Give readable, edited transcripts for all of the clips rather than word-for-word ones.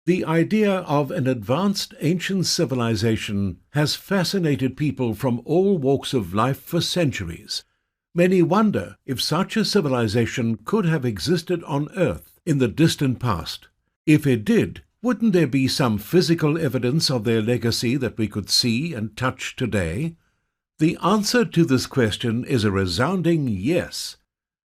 The idea of an advanced ancient civilization has fascinated people from all walks of life for centuries. Many wonder if such a civilization could have existed on Earth in the distant past. If it did, wouldn't there be some physical evidence of their legacy that we could see and touch today? The answer to this question is a resounding yes.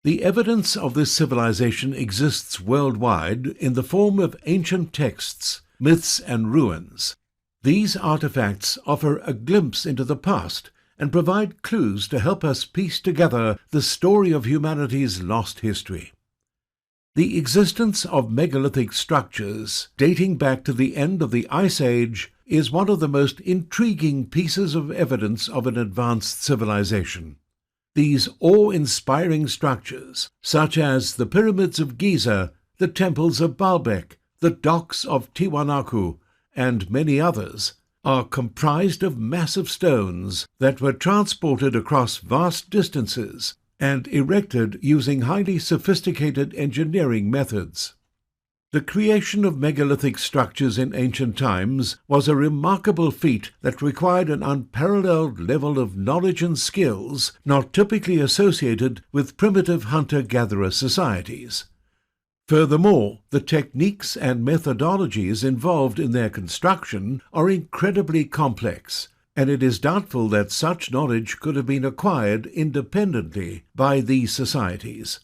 The evidence of this civilization exists worldwide in the form of ancient texts, myths, and ruins. These artifacts offer a glimpse into the past and provide clues to help us piece together the story of humanity's lost history. The existence of megalithic structures dating back to the end of the Ice Age is one of the most intriguing pieces of evidence of an advanced civilization. These awe-inspiring structures, such as the pyramids of Giza, the temples of Baalbek, the docks of Tiwanaku, and many others, are comprised of massive stones that were transported across vast distances and erected using highly sophisticated engineering methods. The creation of megalithic structures in ancient times was a remarkable feat that required an unparalleled level of knowledge and skills not typically associated with primitive hunter-gatherer societies. Furthermore, the techniques and methodologies involved in their construction are incredibly complex, and it is doubtful that such knowledge could have been acquired independently by these societies.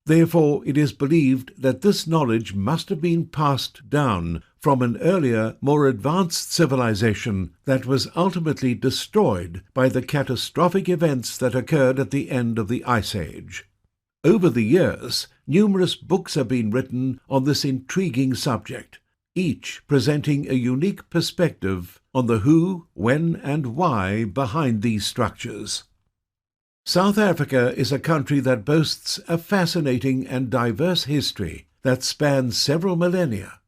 Therefore, it is believed that this knowledge must have been passed down from an earlier, more advanced civilization that was ultimately destroyed by the catastrophic events that occurred at the end of the Ice Age. Over the years, numerous books have been written on this intriguing subject, each presenting a unique perspective on the who, when, and why behind these structures. South Africa is a country that boasts a fascinating and diverse history that spans several millennia.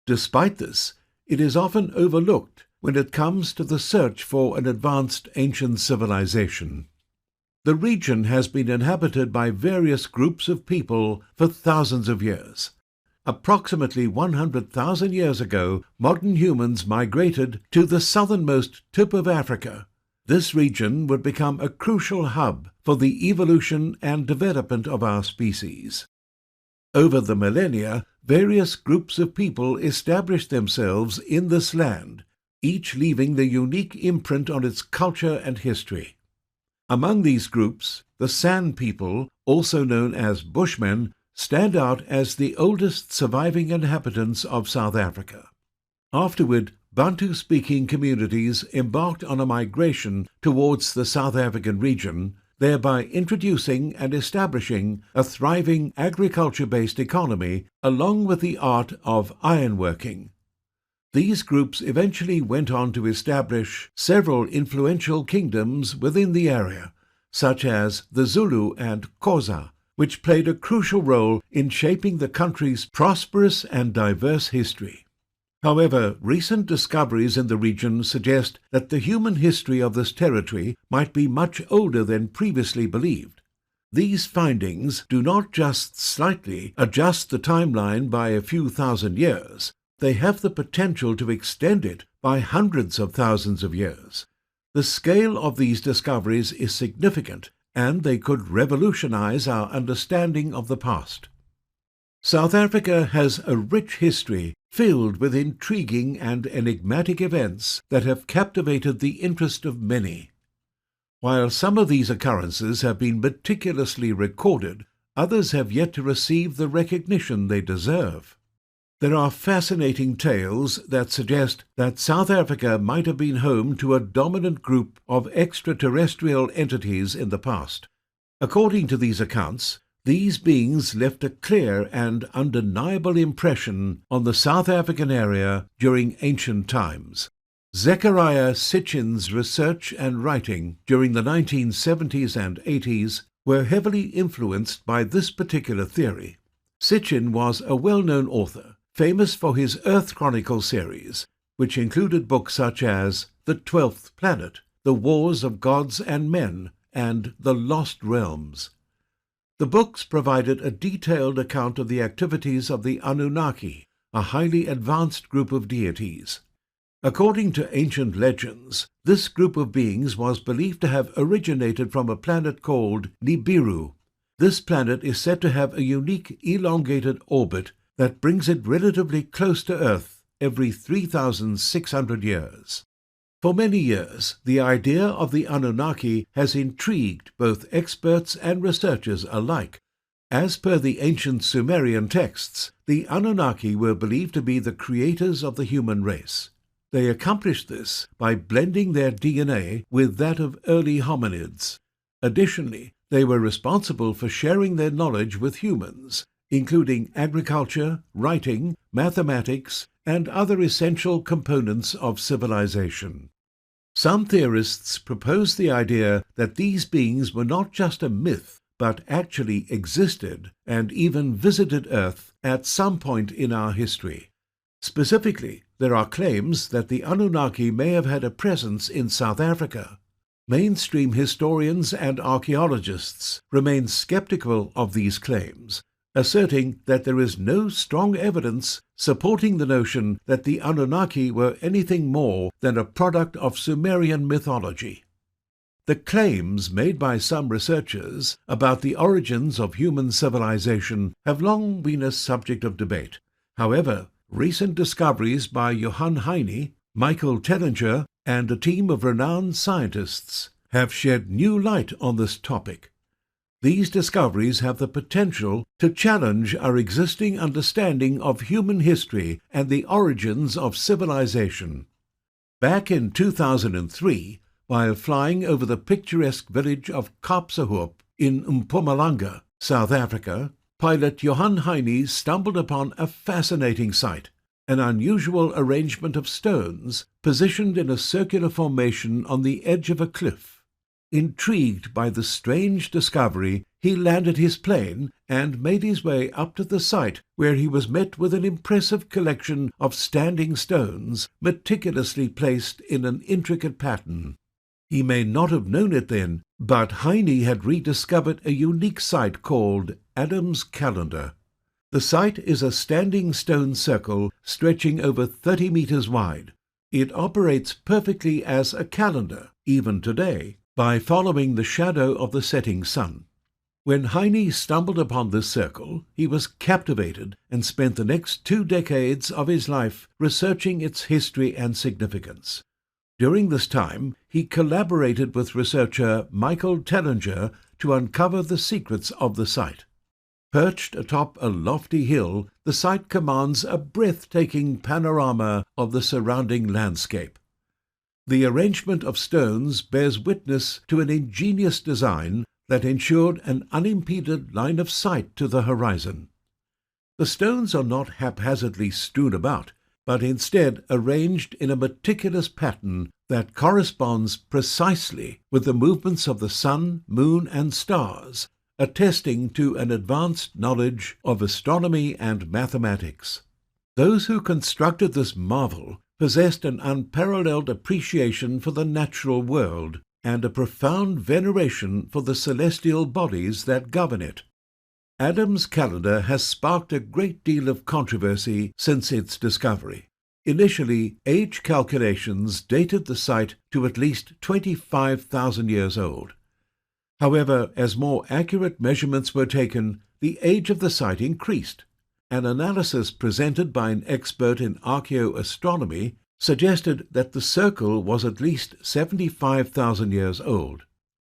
Despite this, it is often overlooked when it comes to the search for an advanced ancient civilization. The region has been inhabited by various groups of people for thousands of years. Approximately 100,000 years ago, modern humans migrated to the southernmost tip of Africa. This region would become a crucial hub for the evolution and development of our species. Over the millennia, various groups of people established themselves in this land, each leaving their unique imprint on its culture and history. Among these groups, the San people, also known as Bushmen, stand out as the oldest surviving inhabitants of South Africa. Afterward, Bantu-speaking communities embarked on a migration towards the South African region, thereby introducing and establishing a thriving agriculture-based economy along with the art of ironworking. These groups eventually went on to establish several influential kingdoms within the area, such as the Zulu and Xhosa, which played a crucial role in shaping the country's prosperous and diverse history. However, recent discoveries in the region suggest that the human history of this territory might be much older than previously believed. These findings do not just slightly adjust the timeline by a few thousand years. They have the potential to extend it by hundreds of thousands of years. The scale of these discoveries is significant, and they could revolutionize our understanding of the past. South Africa has a rich history filled with intriguing and enigmatic events that have captivated the interest of many. While some of these occurrences have been meticulously recorded, others have yet to receive the recognition they deserve. There are fascinating tales that suggest that South Africa might have been home to a dominant group of extraterrestrial entities in the past. According to these accounts, these beings left a clear and undeniable impression on the South African area during ancient times. Zecharia Sitchin's research and writing during the 1970s and 80s were heavily influenced by this particular theory. Sitchin was a well-known author, famous for his Earth Chronicle series, which included books such as The 12th Planet, The Wars of Gods and Men, and The Lost Realms. The books provided a detailed account of the activities of the Anunnaki, a highly advanced group of deities. According to ancient legends, this group of beings was believed to have originated from a planet called Nibiru. This planet is said to have a unique elongated orbit that brings it relatively close to Earth every 3,600 years. For many years, the idea of the Anunnaki has intrigued both experts and researchers alike. As per the ancient Sumerian texts, the Anunnaki were believed to be the creators of the human race. They accomplished this by blending their DNA with that of early hominids. Additionally, they were responsible for sharing their knowledge with humans, including agriculture, writing, mathematics, and other essential components of civilization. Some theorists propose the idea that these beings were not just a myth, but actually existed and even visited Earth at some point in our history. Specifically, there are claims that the Anunnaki may have had a presence in South Africa. Mainstream historians and archaeologists remain skeptical of these claims, asserting that there is no strong evidence supporting the notion that the Anunnaki were anything more than a product of Sumerian mythology. The claims made by some researchers about the origins of human civilization have long been a subject of debate. However, recent discoveries by Johann Heine, Michael Tellinger, and a team of renowned scientists have shed new light on this topic. These discoveries have the potential to challenge our existing understanding of human history and the origins of civilization. Back in 2003, while flying over the picturesque village of Kaapsehoop in Mpumalanga, South Africa, pilot Johann Heine stumbled upon a fascinating sight, an unusual arrangement of stones positioned in a circular formation on the edge of a cliff. Intrigued by the strange discovery, he landed his plane and made his way up to the site, where he was met with an impressive collection of standing stones meticulously placed in an intricate pattern. He may not have known it then, but Heine had rediscovered a unique site called Adam's Calendar. The site is a standing stone circle stretching over 30 meters wide. It operates perfectly as a calendar, even today, by following the shadow of the setting sun. When Heine stumbled upon this circle, he was captivated and spent the next 2 decades of his life researching its history and significance. During this time, he collaborated with researcher Michael Tellinger to uncover the secrets of the site. Perched atop a lofty hill, the site commands a breathtaking panorama of the surrounding landscape. The arrangement of stones bears witness to an ingenious design that ensured an unimpeded line of sight to the horizon. The stones are not haphazardly strewn about, but instead arranged in a meticulous pattern that corresponds precisely with the movements of the sun, moon, and stars, attesting to an advanced knowledge of astronomy and mathematics. Those who constructed this marvel possessed an unparalleled appreciation for the natural world and a profound veneration for the celestial bodies that govern it. Adam's calendar has sparked a great deal of controversy since its discovery. Initially, age calculations dated the site to at least 25,000 years old. However, as more accurate measurements were taken, the age of the site increased. An analysis presented by an expert in archaeoastronomy suggested that the circle was at least 75,000 years old.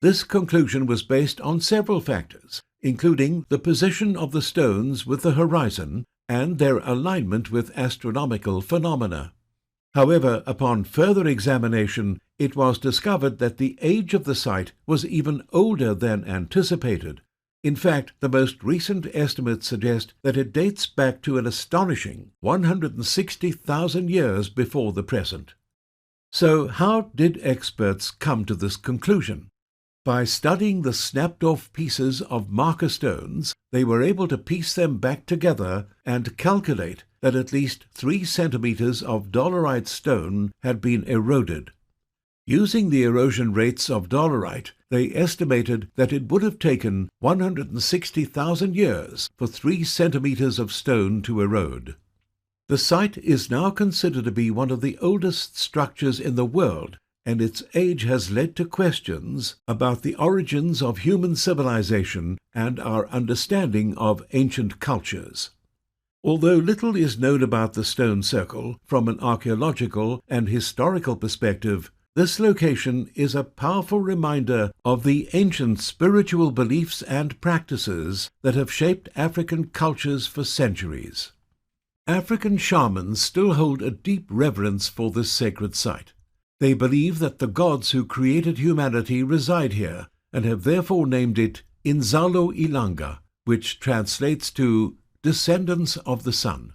This conclusion was based on several factors, including the position of the stones with the horizon and their alignment with astronomical phenomena. However, upon further examination, it was discovered that the age of the site was even older than anticipated. In fact, the most recent estimates suggest that it dates back to an astonishing 160,000 years before the present. So, how did experts come to this conclusion? By studying the snapped-off pieces of marker stones, they were able to piece them back together and calculate that at least 3 centimeters of dolerite stone had been eroded. Using the erosion rates of dolerite, they estimated that it would have taken 160,000 years for 3 centimeters of stone to erode. The site is now considered to be one of the oldest structures in the world, and its age has led to questions about the origins of human civilization and our understanding of ancient cultures. Although little is known about the stone circle from an archaeological and historical perspective, this location is a powerful reminder of the ancient spiritual beliefs and practices that have shaped African cultures for centuries. African shamans still hold a deep reverence for this sacred site. They believe that the gods who created humanity reside here and have therefore named it Inzalo Ilanga, which translates to descendants of the sun.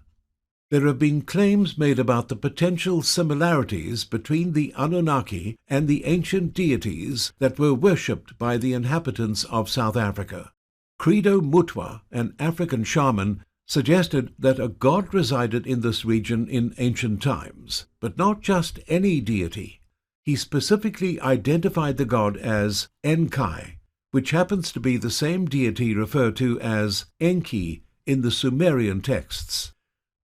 There have been claims made about the potential similarities between the Anunnaki and the ancient deities that were worshipped by the inhabitants of South Africa. Credo Mutwa, an African shaman, suggested that a god resided in this region in ancient times, but not just any deity. He specifically identified the god as Enkai, which happens to be the same deity referred to as Enki in the Sumerian texts.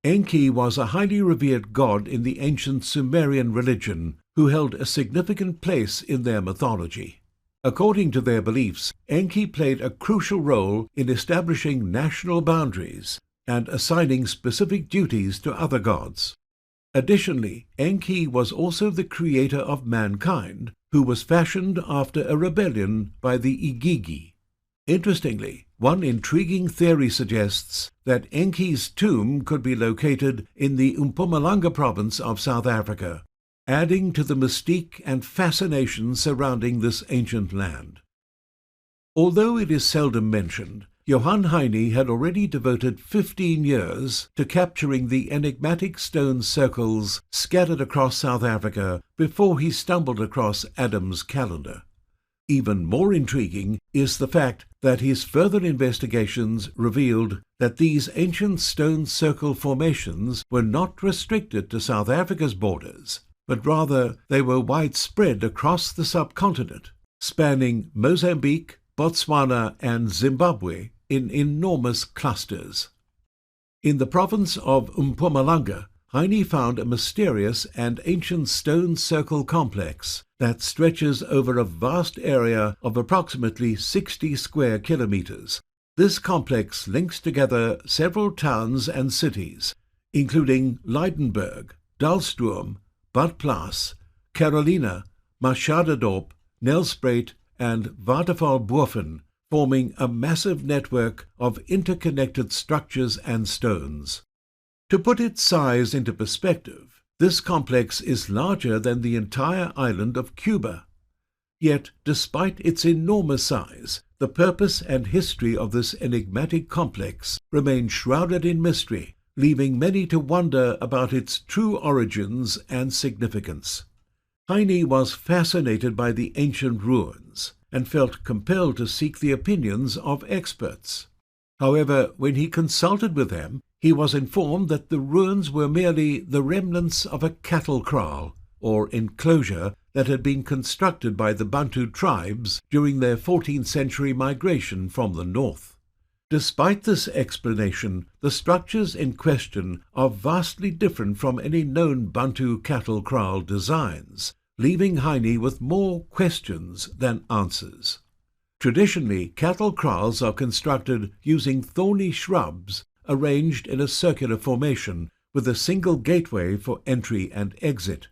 Enki was a highly revered god in the ancient Sumerian religion who held a significant place in their mythology. According to their beliefs, Enki played a crucial role in establishing national boundaries and assigning specific duties to other gods. Additionally, Enki was also the creator of mankind, who was fashioned after a rebellion by the Igigi. Interestingly, one intriguing theory suggests that Enki's tomb could be located in the Mpumalanga province of South Africa, adding to the mystique and fascination surrounding this ancient land. Although it is seldom mentioned, Johann Heine had already devoted 15 years to capturing the enigmatic stone circles scattered across South Africa before he stumbled across Adam's calendar. Even more intriguing is the fact that his further investigations revealed that these ancient stone circle formations were not restricted to South Africa's borders, but rather they were widespread across the subcontinent, spanning Mozambique, Botswana, and Zimbabwe in enormous clusters. In the province of Mpumalanga, Heine found a mysterious and ancient stone circle complex that stretches over a vast area of approximately 60 square kilometers. This complex links together several towns and cities, including Leidenburg, Dalstroom, Badplaats, Carolina, Machadodorp, Nelspruit, and Watervalboven, forming a massive network of interconnected structures and stones. To put its size into perspective, this complex is larger than the entire island of Cuba. Yet, despite its enormous size, the purpose and history of this enigmatic complex remain shrouded in mystery, leaving many to wonder about its true origins and significance. Heine was fascinated by the ancient ruins and felt compelled to seek the opinions of experts. However, when he consulted with them, he was informed that the ruins were merely the remnants of a cattle kraal, or enclosure, that had been constructed by the Bantu tribes during their 14th century migration from the north. Despite this explanation, the structures in question are vastly different from any known Bantu cattle kraal designs, leaving Heine with more questions than answers. Traditionally, cattle kraals are constructed using thorny shrubs arranged in a circular formation with a single gateway for entry and exit.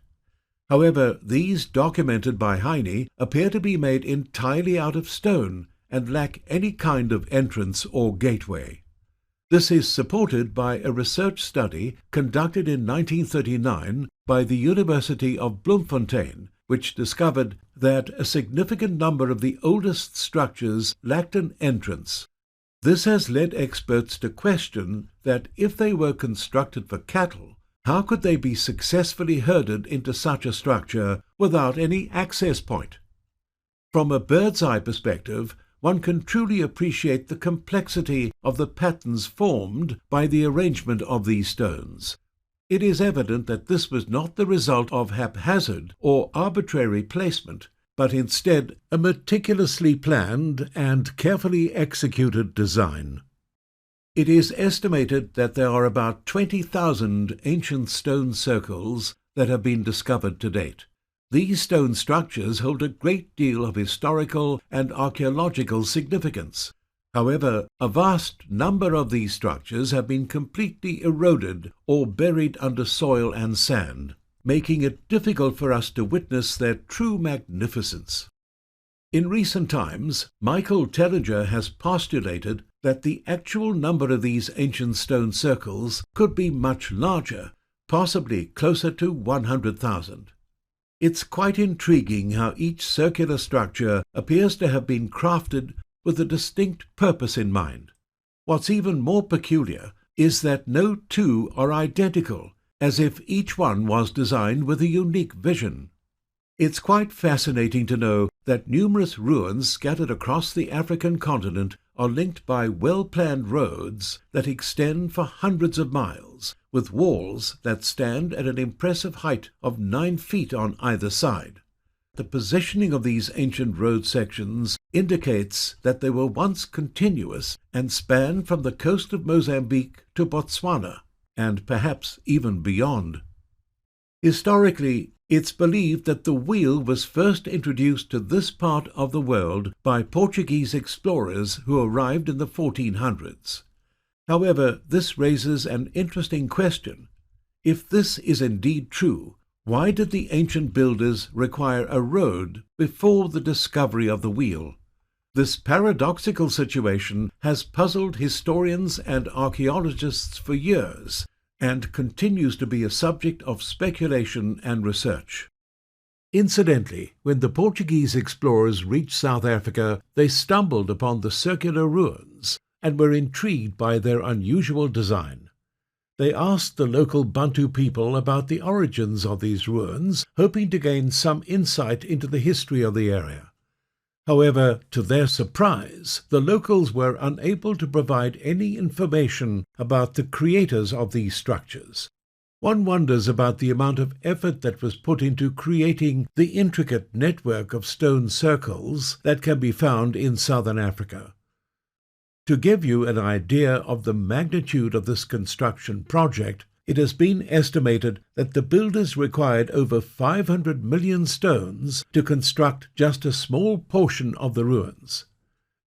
However, these documented by Heine appear to be made entirely out of stone and lack any kind of entrance or gateway. This is supported by a research study conducted in 1939 by the University of Bloemfontein, which discovered that a significant number of the oldest structures lacked an entrance. This has led experts to question that if they were constructed for cattle, how could they be successfully herded into such a structure without any access point? From a bird's-eye perspective, one can truly appreciate the complexity of the patterns formed by the arrangement of these stones. It is evident that this was not the result of haphazard or arbitrary placement, but instead a meticulously planned and carefully executed design. It is estimated that there are about 20,000 ancient stone circles that have been discovered to date. These stone structures hold a great deal of historical and archaeological significance. However, a vast number of these structures have been completely eroded or buried under soil and sand, making it difficult for us to witness their true magnificence. In recent times, Michael Tellinger has postulated that the actual number of these ancient stone circles could be much larger, possibly closer to 100,000. It's quite intriguing how each circular structure appears to have been crafted with a distinct purpose in mind. What's even more peculiar is that no two are identical, as if each one was designed with a unique vision. It's quite fascinating to know that numerous ruins scattered across the African continent are linked by well-planned roads that extend for hundreds of miles, with walls that stand at an impressive height of 9 feet on either side. The positioning of these ancient road sections indicates that they were once continuous and spanned from the coast of Mozambique to Botswana, and perhaps even beyond. Historically, it's believed that the wheel was first introduced to this part of the world by Portuguese explorers who arrived in the 1400s. However, this raises an interesting question. If this is indeed true, why did the ancient builders require a road before the discovery of the wheel? This paradoxical situation has puzzled historians and archaeologists for years, and continues to be a subject of speculation and research. Incidentally, when the Portuguese explorers reached South Africa, they stumbled upon the circular ruins and were intrigued by their unusual design. They asked the local Bantu people about the origins of these ruins, hoping to gain some insight into the history of the area. However, to their surprise, the locals were unable to provide any information about the creators of these structures. One wonders about the amount of effort that was put into creating the intricate network of stone circles that can be found in southern Africa. To give you an idea of the magnitude of this construction project, it has been estimated that the builders required over 500 million stones to construct just a small portion of the ruins.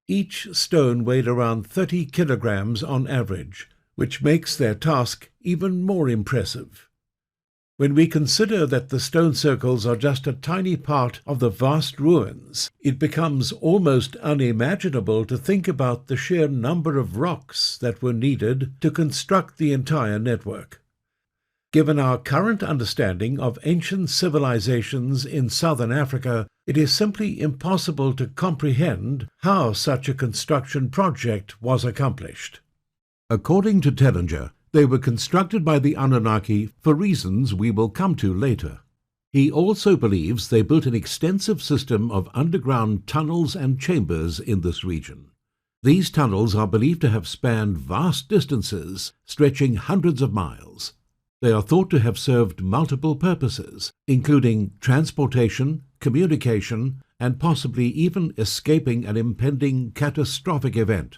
Each stone weighed around 30 kilograms on average, which makes their task even more impressive. When we consider that the stone circles are just a tiny part of the vast ruins, it becomes almost unimaginable to think about the sheer number of rocks that were needed to construct the entire network. Given our current understanding of ancient civilizations in southern Africa, it is simply impossible to comprehend how such a construction project was accomplished. According to Tellinger, they were constructed by the Anunnaki for reasons we will come to later. He also believes they built an extensive system of underground tunnels and chambers in this region. These tunnels are believed to have spanned vast distances, stretching hundreds of miles. They are thought to have served multiple purposes, including transportation, communication, and possibly even escaping an impending catastrophic event.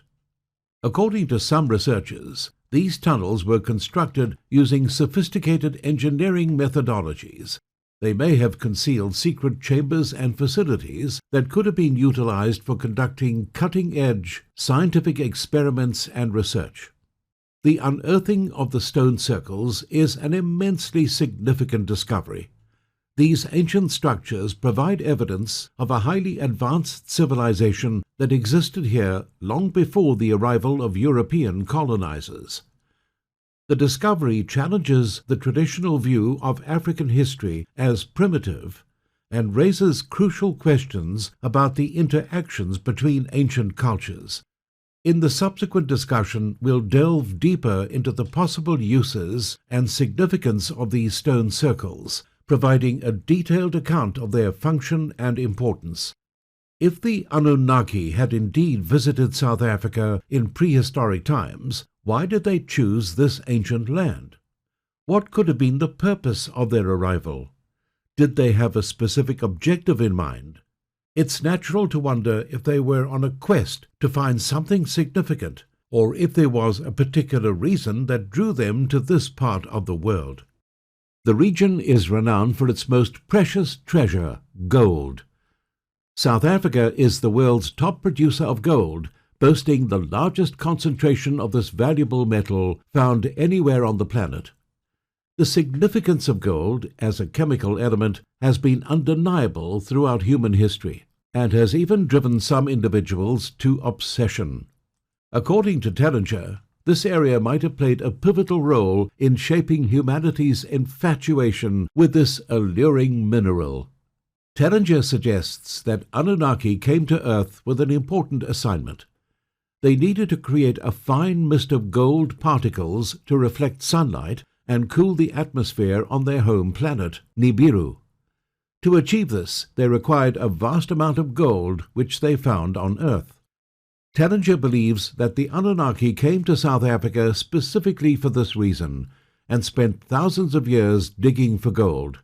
According to some researchers, these tunnels were constructed using sophisticated engineering methodologies. They may have concealed secret chambers and facilities that could have been utilized for conducting cutting-edge scientific experiments and research. The unearthing of the stone circles is an immensely significant discovery. These ancient structures provide evidence of a highly advanced civilization that existed here long before the arrival of European colonizers. The discovery challenges the traditional view of African history as primitive and raises crucial questions about the interactions between ancient cultures. In the subsequent discussion, we'll delve deeper into the possible uses and significance of these stone circles, providing a detailed account of their function and importance. If the Anunnaki had indeed visited South Africa in prehistoric times, why did they choose this ancient land? What could have been the purpose of their arrival? Did they have a specific objective in mind? It's natural to wonder if they were on a quest to find something significant, or if there was a particular reason that drew them to this part of the world. The region is renowned for its most precious treasure, gold. South Africa is the world's top producer of gold, boasting the largest concentration of this valuable metal found anywhere on the planet. The significance of gold as a chemical element has been undeniable throughout human history, and has even driven some individuals to obsession. According to Tellinger, this area might have played a pivotal role in shaping humanity's infatuation with this alluring mineral. Tellinger suggests that Anunnaki came to Earth with an important assignment. They needed to create a fine mist of gold particles to reflect sunlight and cool the atmosphere on their home planet, Nibiru. To achieve this, they required a vast amount of gold which they found on Earth. Tellinger believes that the Anunnaki came to South Africa specifically for this reason and spent thousands of years digging for gold.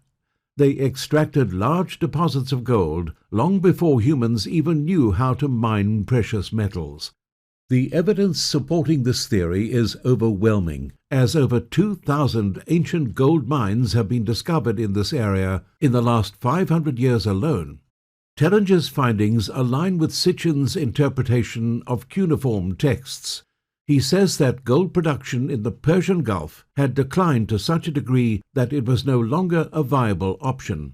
They extracted large deposits of gold long before humans even knew how to mine precious metals. The evidence supporting this theory is overwhelming, as over 2,000 ancient gold mines have been discovered in this area in the last 500 years alone. Tellinger's findings align with Sitchin's interpretation of cuneiform texts. He says that gold production in the Persian Gulf had declined to such a degree that it was no longer a viable option.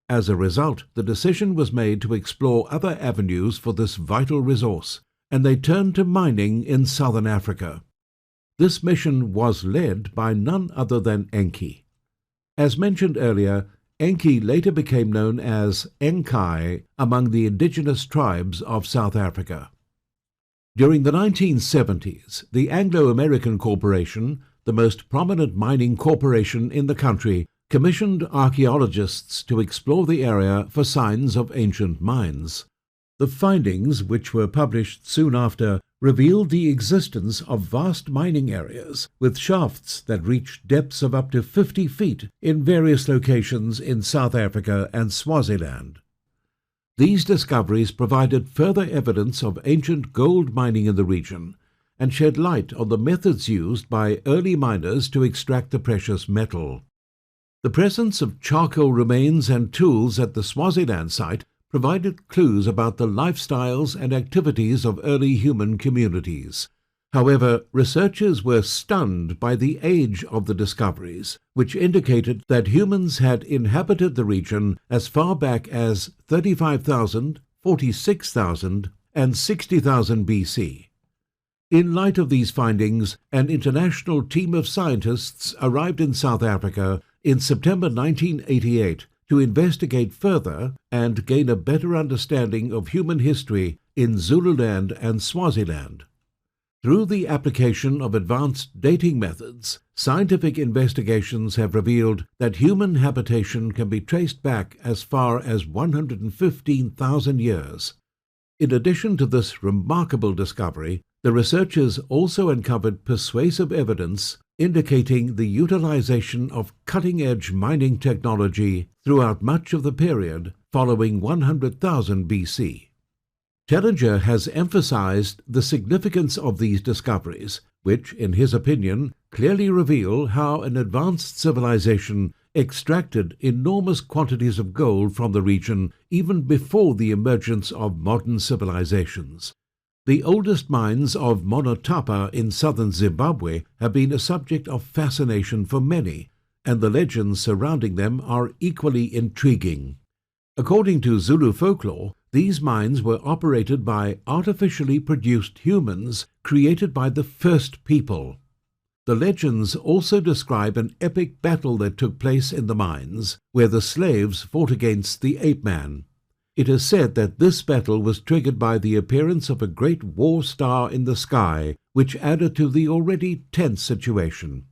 As a result, the decision was made to explore other avenues for this vital resource, and they turned to mining in southern Africa. This mission was led by none other than Enki. As mentioned earlier, Enki later became known as Enkai among the indigenous tribes of South Africa. During the 1970s, the Anglo-American Corporation, the most prominent mining corporation in the country, commissioned archaeologists to explore the area for signs of ancient mines. The findings, which were published soon after, revealed the existence of vast mining areas with shafts that reached depths of up to 50 feet in various locations in South Africa and Swaziland. These discoveries provided further evidence of ancient gold mining in the region and shed light on the methods used by early miners to extract the precious metal. The presence of charcoal remains and tools at the Swaziland site provided clues about the lifestyles and activities of early human communities. However, researchers were stunned by the age of the discoveries, which indicated that humans had inhabited the region as far back as 35,000, 46,000, and 60,000 BC. In light of these findings, an international team of scientists arrived in South Africa in September 1988 to investigate further and gain a better understanding of human history in Zululand and Swaziland. Through the application of advanced dating methods, scientific investigations have revealed that human habitation can be traced back as far as 115,000 years. In addition to this remarkable discovery, the researchers also uncovered persuasive evidence indicating the utilization of cutting-edge mining technology throughout much of the period following 100,000 BC. Tellinger has emphasized the significance of these discoveries, which, in his opinion, clearly reveal how an advanced civilization extracted enormous quantities of gold from the region even before the emergence of modern civilizations. The oldest mines of Monotapa in southern Zimbabwe have been a subject of fascination for many, and the legends surrounding them are equally intriguing. According to Zulu folklore, these mines were operated by artificially produced humans created by the first people. The legends also describe an epic battle that took place in the mines, where the slaves fought against the ape-man. It is said that this battle was triggered by the appearance of a great war star in the sky, which added to the already tense situation.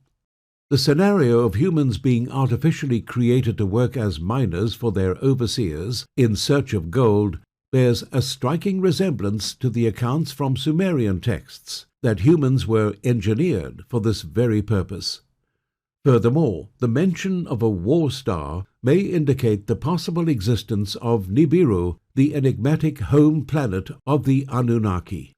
The scenario of humans being artificially created to work as miners for their overseers in search of gold bears a striking resemblance to the accounts from Sumerian texts that humans were engineered for this very purpose. Furthermore, the mention of a war star may indicate the possible existence of Nibiru, the enigmatic home planet of the Anunnaki.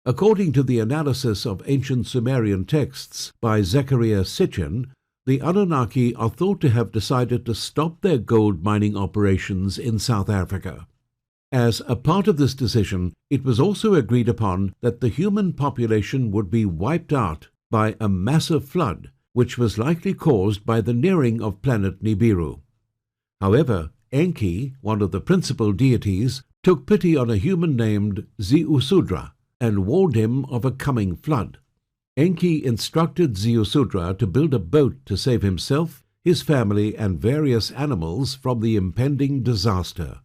According to the analysis of ancient Sumerian texts by Zechariah Sitchin, the Anunnaki are thought to have decided to stop their gold mining operations in South Africa. As a part of this decision, it was also agreed upon that the human population would be wiped out by a massive flood, which was likely caused by the nearing of planet Nibiru. However, Enki, one of the principal deities, took pity on a human named Ziusudra and warned him of a coming flood. Enki instructed Ziusudra to build a boat to save himself, his family, and various animals from the impending disaster.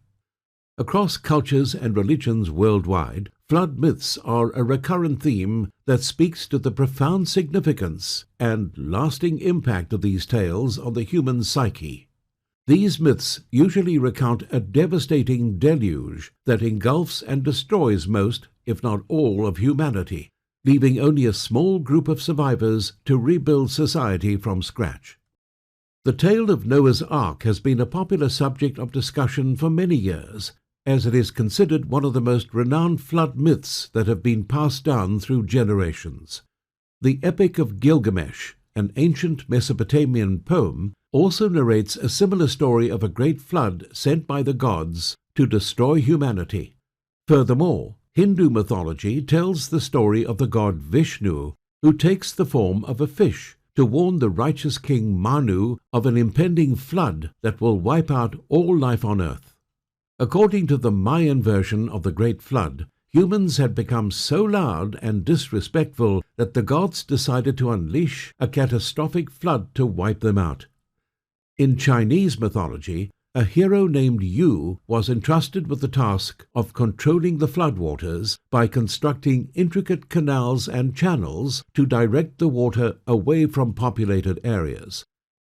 Across cultures and religions worldwide, flood myths are a recurrent theme that speaks to the profound significance and lasting impact of these tales on the human psyche. These myths usually recount a devastating deluge that engulfs and destroys most, if not all, of humanity, leaving only a small group of survivors to rebuild society from scratch. The tale of Noah's Ark has been a popular subject of discussion for many years, as it is considered one of the most renowned flood myths that have been passed down through generations. The Epic of Gilgamesh, an ancient Mesopotamian poem, also narrates a similar story of a great flood sent by the gods to destroy humanity. Furthermore, Hindu mythology tells the story of the god Vishnu, who takes the form of a fish to warn the righteous king Manu of an impending flood that will wipe out all life on earth. According to the Mayan version of the Great Flood, humans had become so loud and disrespectful that the gods decided to unleash a catastrophic flood to wipe them out. In Chinese mythology, a hero named Yu was entrusted with the task of controlling the floodwaters by constructing intricate canals and channels to direct the water away from populated areas.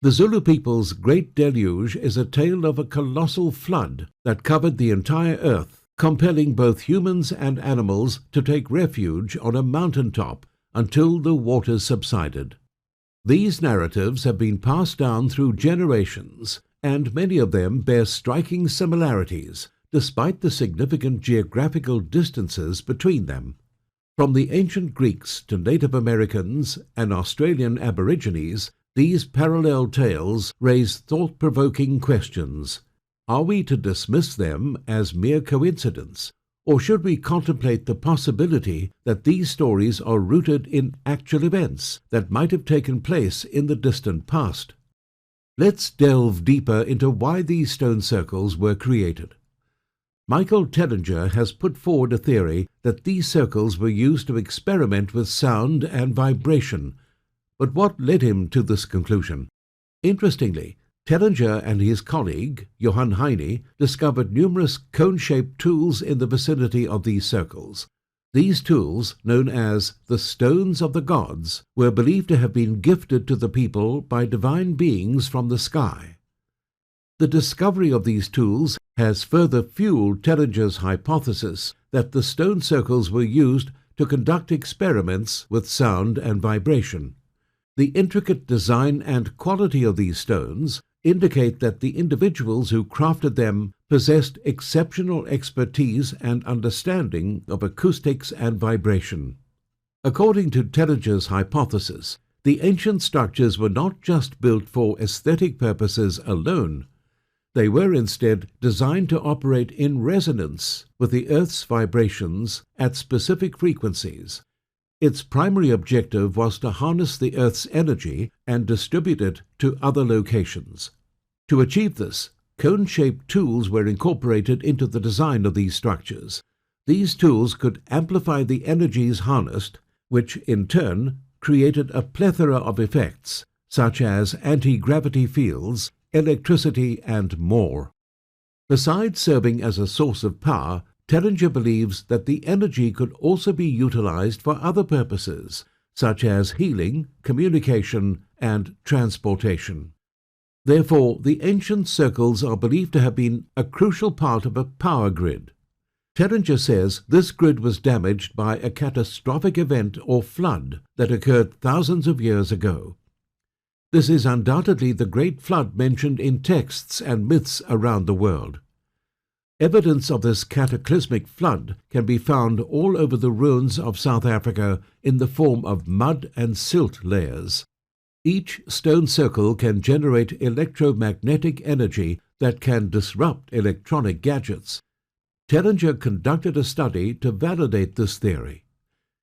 The Zulu people's Great Deluge is a tale of a colossal flood that covered the entire earth, compelling both humans and animals to take refuge on a mountaintop until the waters subsided. These narratives have been passed down through generations, and many of them bear striking similarities, despite the significant geographical distances between them. From the ancient Greeks to Native Americans and Australian Aborigines, these parallel tales raise thought-provoking questions. Are we to dismiss them as mere coincidence, or should we contemplate the possibility that these stories are rooted in actual events that might have taken place in the distant past? Let's delve deeper into why these stone circles were created. Michael Tellinger has put forward a theory that these circles were used to experiment with sound and vibration. But what led him to this conclusion? Interestingly, Tellinger and his colleague, Johann Heine, discovered numerous cone-shaped tools in the vicinity of these circles. These tools, known as the Stones of the Gods, were believed to have been gifted to the people by divine beings from the sky. The discovery of these tools has further fueled Tellinger's hypothesis that the stone circles were used to conduct experiments with sound and vibration. The intricate design and quality of these stones indicate that the individuals who crafted them possessed exceptional expertise and understanding of acoustics and vibration. According to Tellinger's hypothesis, the ancient structures were not just built for aesthetic purposes alone. They were instead designed to operate in resonance with the Earth's vibrations at specific frequencies. Its primary objective was to harness the Earth's energy and distribute it to other locations. To achieve this, cone-shaped tools were incorporated into the design of these structures. These tools could amplify the energies harnessed, which in turn created a plethora of effects, such as anti-gravity fields, electricity, and more. Besides serving as a source of power, Tellinger believes that the energy could also be utilized for other purposes, such as healing, communication, and transportation. Therefore, the ancient circles are believed to have been a crucial part of a power grid. Tellinger says this grid was damaged by a catastrophic event or flood that occurred thousands of years ago. This is undoubtedly the Great Flood mentioned in texts and myths around the world. Evidence of this cataclysmic flood can be found all over the ruins of South Africa in the form of mud and silt layers. Each stone circle can generate electromagnetic energy that can disrupt electronic gadgets. Tellinger conducted a study to validate this theory.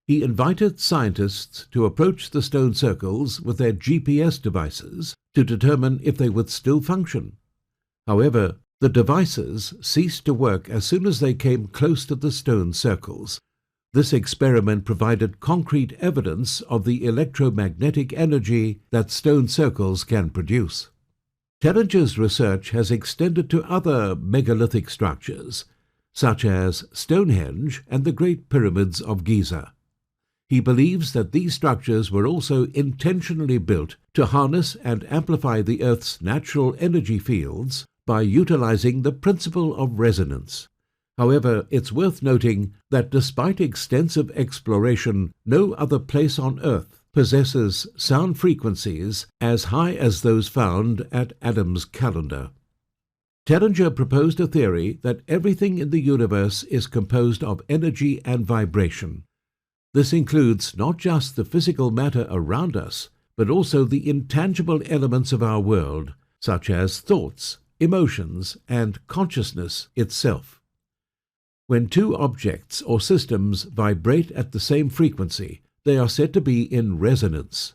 He invited scientists to approach the stone circles with their GPS devices to determine if they would still function. However, the devices ceased to work as soon as they came close to the stone circles. This experiment provided concrete evidence of the electromagnetic energy that stone circles can produce. Tellinger's research has extended to other megalithic structures, such as Stonehenge and the Great Pyramids of Giza. He believes that these structures were also intentionally built to harness and amplify the Earth's natural energy fields by utilizing the principle of resonance. However, it's worth noting that despite extensive exploration, no other place on Earth possesses sound frequencies as high as those found at Adam's calendar. Tellinger proposed a theory that everything in the universe is composed of energy and vibration. This includes not just the physical matter around us, but also the intangible elements of our world, such as thoughts, emotions, and consciousness itself. When two objects or systems vibrate at the same frequency, they are said to be in resonance.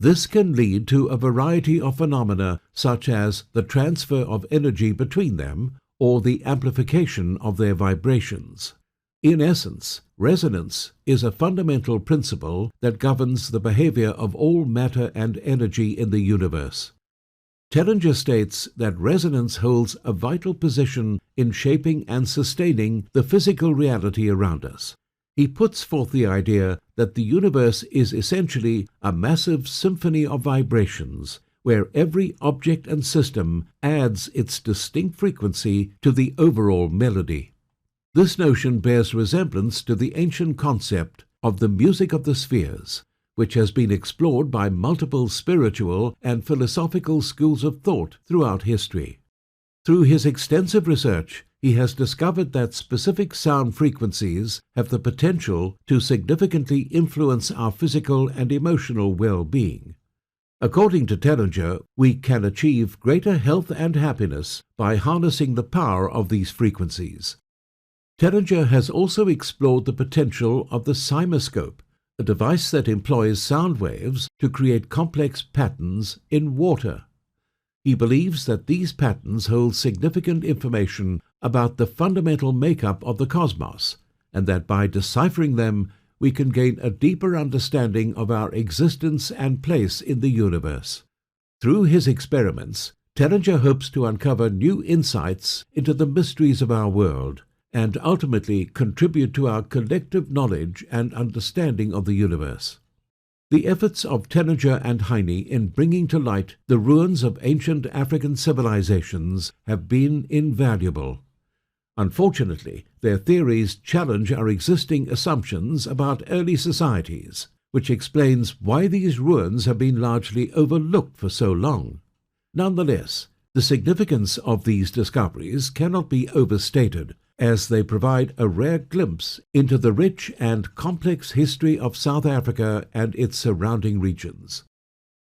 This can lead to a variety of phenomena such as the transfer of energy between them or the amplification of their vibrations. In essence, resonance is a fundamental principle that governs the behavior of all matter and energy in the universe. Tellinger states that resonance holds a vital position in shaping and sustaining the physical reality around us. He puts forth the idea that the universe is essentially a massive symphony of vibrations, where every object and system adds its distinct frequency to the overall melody. This notion bears resemblance to the ancient concept of the music of the spheres, which has been explored by multiple spiritual and philosophical schools of thought throughout history. Through his extensive research, he has discovered that specific sound frequencies have the potential to significantly influence our physical and emotional well-being. According to Tellinger, we can achieve greater health and happiness by harnessing the power of these frequencies. Tellinger has also explored the potential of the cymoscope, a device that employs sound waves to create complex patterns in water. He believes that these patterns hold significant information about the fundamental makeup of the cosmos, and that by deciphering them, we can gain a deeper understanding of our existence and place in the universe. Through his experiments, Tellinger hopes to uncover new insights into the mysteries of our world, and ultimately contribute to our collective knowledge and understanding of the universe. The efforts of Tellinger and Heine in bringing to light the ruins of ancient African civilizations have been invaluable. Unfortunately, their theories challenge our existing assumptions about early societies, which explains why these ruins have been largely overlooked for so long. Nonetheless, the significance of these discoveries cannot be overstated, as they provide a rare glimpse into the rich and complex history of South Africa and its surrounding regions.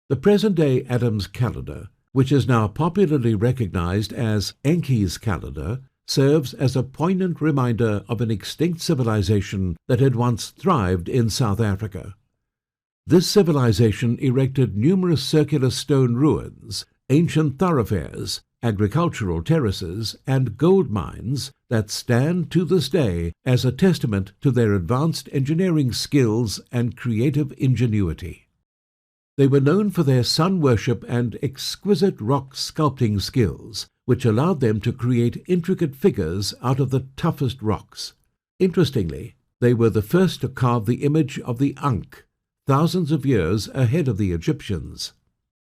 The present-day Adam's calendar, which is now popularly recognized as Enki's calendar, serves as a poignant reminder of an extinct civilization that had once thrived in South Africa. This civilization erected numerous circular stone ruins, ancient thoroughfares, agricultural terraces, and gold mines that stand to this day as a testament to their advanced engineering skills and creative ingenuity. They were known for their sun worship and exquisite rock sculpting skills, which allowed them to create intricate figures out of the toughest rocks. Interestingly, they were the first to carve the image of the Ankh, thousands of years ahead of the Egyptians.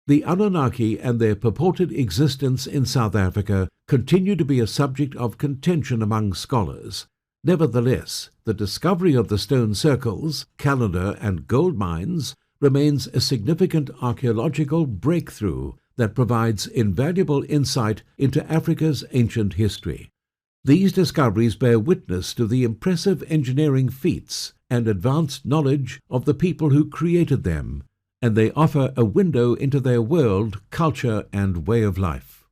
The Anunnaki and their purported existence in South Africa continue to be a subject of contention among scholars. Nevertheless, the discovery of the stone circles, calendar, and gold mines remains a significant archaeological breakthrough that provides invaluable insight into Africa's ancient history. These discoveries bear witness to the impressive engineering feats and advanced knowledge of the people who created them, and they offer a window into their world, culture, and way of life.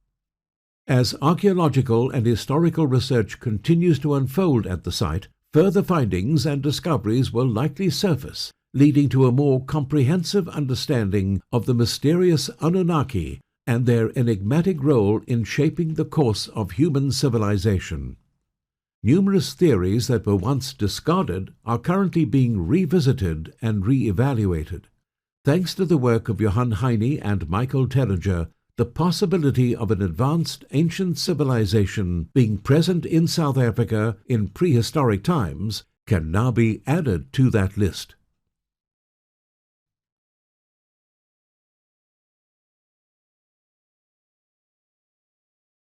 As archaeological and historical research continues to unfold at the site, further findings and discoveries will likely surface, leading to a more comprehensive understanding of the mysterious Anunnaki and their enigmatic role in shaping the course of human civilization. Numerous theories that were once discarded are currently being revisited and re-evaluated. Thanks to the work of Johann Heine and Michael Tellinger, the possibility of an advanced ancient civilization being present in South Africa in prehistoric times can now be added to that list.